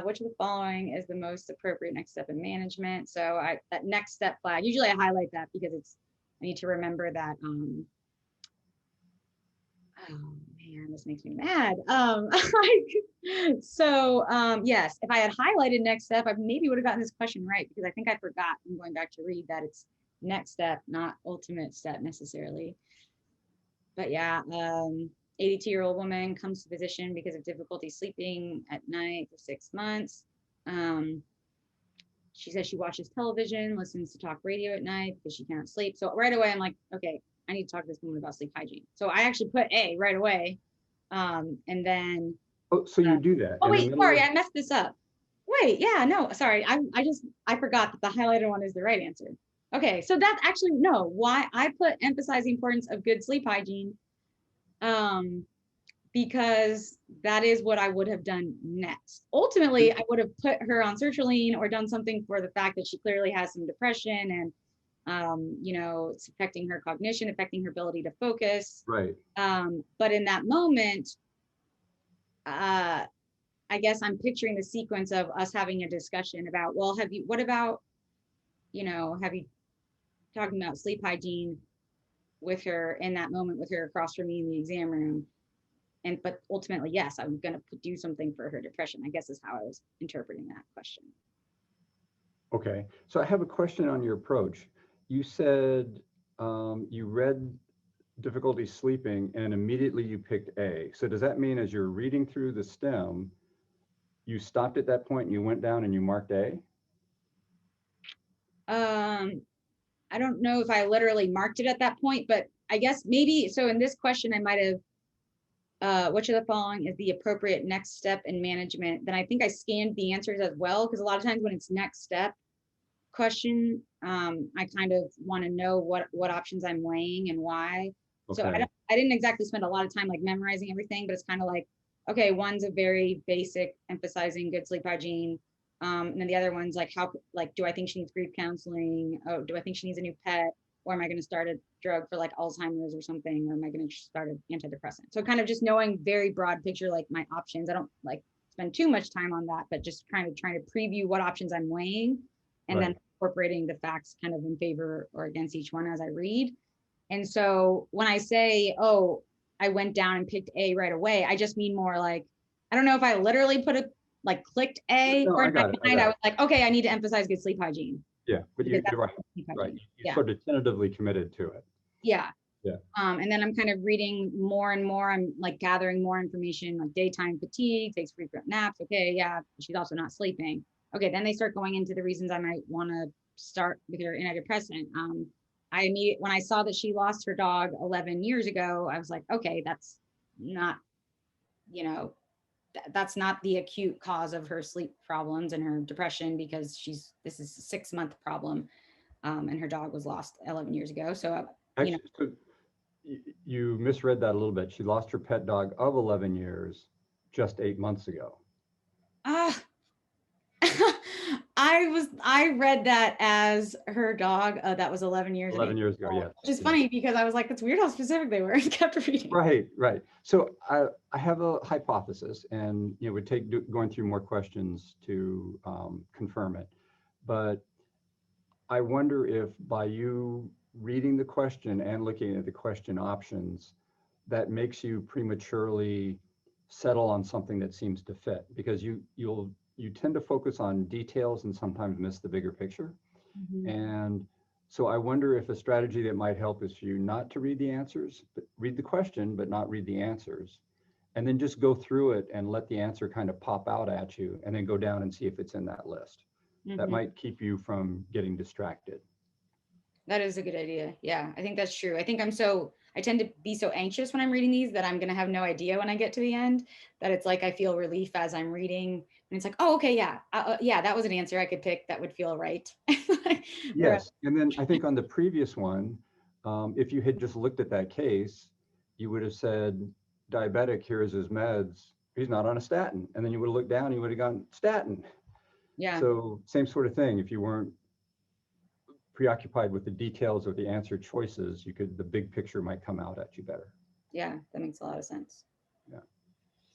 which of the following is the most appropriate next step in management? So that next step flag, usually I highlight that because I need to remember that, oh man, this makes me mad. Yes, if I had highlighted next step, I maybe would have gotten this question right because I think I forgot. I'm going back to read that it's next step, not ultimate step necessarily. But yeah, 82-year-old woman comes to physician because of difficulty sleeping at night for 6 months. She says she watches television, listens to talk radio at night because she can't sleep. So right away, I'm like, okay, I need to talk to this woman about sleep hygiene. So I actually put A right away. And then. Oh, so you do that. Oh, wait, sorry, I messed this up. Wait, yeah, no, sorry. I forgot that the highlighted one is the right answer. Okay, so that's actually, no, why I put emphasize the importance of good sleep hygiene. Because that is what I would have done next. Ultimately, I would have put her on sertraline or done something for the fact that she clearly has some depression and, it's affecting her cognition, affecting her ability to focus. Right. But in that moment, I guess I'm picturing the sequence of us having a discussion about, well, have you talking about sleep hygiene with her in that moment with her across from me in the exam room? But ultimately, yes, I'm going to do something for her depression, I guess is how I was interpreting that question. Okay, so I have a question on your approach. You said you read difficulty sleeping and immediately you picked A. So does that mean as you're reading through the stem, you stopped at that point and you went down and you marked A? I don't know if I literally marked it at that point, but I guess maybe, so in this question, I might have, which of the following is the appropriate next step in management? Then I think I scanned the answers as well, because a lot of times when it's next step question, I kind of want to know what options I'm weighing and why. Okay. So I didn't exactly spend a lot of time like memorizing everything, but it's kind of like, okay, one's a very basic, emphasizing good sleep hygiene. And then the other one's like, do I think she needs grief counseling? Oh, do I think she needs a new pet? Or am I going to start a drug for like Alzheimer's or something? Or am I going to start an antidepressant? So kind of just knowing very broad picture, like my options. I don't like spend too much time on that, but just kind of trying to preview what options I'm weighing and then incorporating the facts kind of in favor or against each one as I read. And so when I say, oh, I went down and picked A right away, I just mean more like, I don't know if I literally clicked A, or in my mind, I was like, okay, I need to emphasize good sleep hygiene. Yeah, but you're right. You sort of tentatively committed to it. Yeah. Yeah. And then I'm kind of reading more and more. I'm like gathering more information, like daytime fatigue, takes frequent naps. Okay, yeah, she's also not sleeping. Okay, then they start going into the reasons I might want to start with her antidepressant. When I saw that she lost her dog 11 years ago, I was like, okay, that's not, that's not the acute cause of her sleep problems and her depression, because this is a 6-month problem, and her dog was lost 11 years ago. So, so you misread that a little bit. She lost her pet dog of 11 years just 8 months ago. I read that as her dog that was 11 years ago. 11 years ago, yes. Which is funny because I was like, that's weird how specific they were. I kept reading. Right. So I have a hypothesis, and it would take going through more questions to confirm it. But I wonder if by you reading the question and looking at the question options, that makes you prematurely settle on something that seems to fit, because you tend to focus on details and sometimes miss the bigger picture. Mm-hmm. And so I wonder if a strategy that might help is for you not to read the answers, but read the question, but not read the answers. And then just go through it and let the answer kind of pop out at you, and then go down and see if it's in that list. Mm-hmm. That might keep you from getting distracted. That is a good idea. Yeah, I think that's true. I tend to be so anxious when I'm reading these that I'm going to have no idea when I get to the end, that it's like I feel relief as I'm reading. And it's like, oh, okay, yeah, that was an answer I could pick that would feel right. Yes. And then I think on the previous one, if you had just looked at that case, you would have said, diabetic, here's his meds, he's not on a statin. And then you would have looked down, you would have gone, statin. Yeah. So same sort of thing. If you weren't preoccupied with the details of the answer choices, the big picture might come out at you better. Yeah, that makes a lot of sense.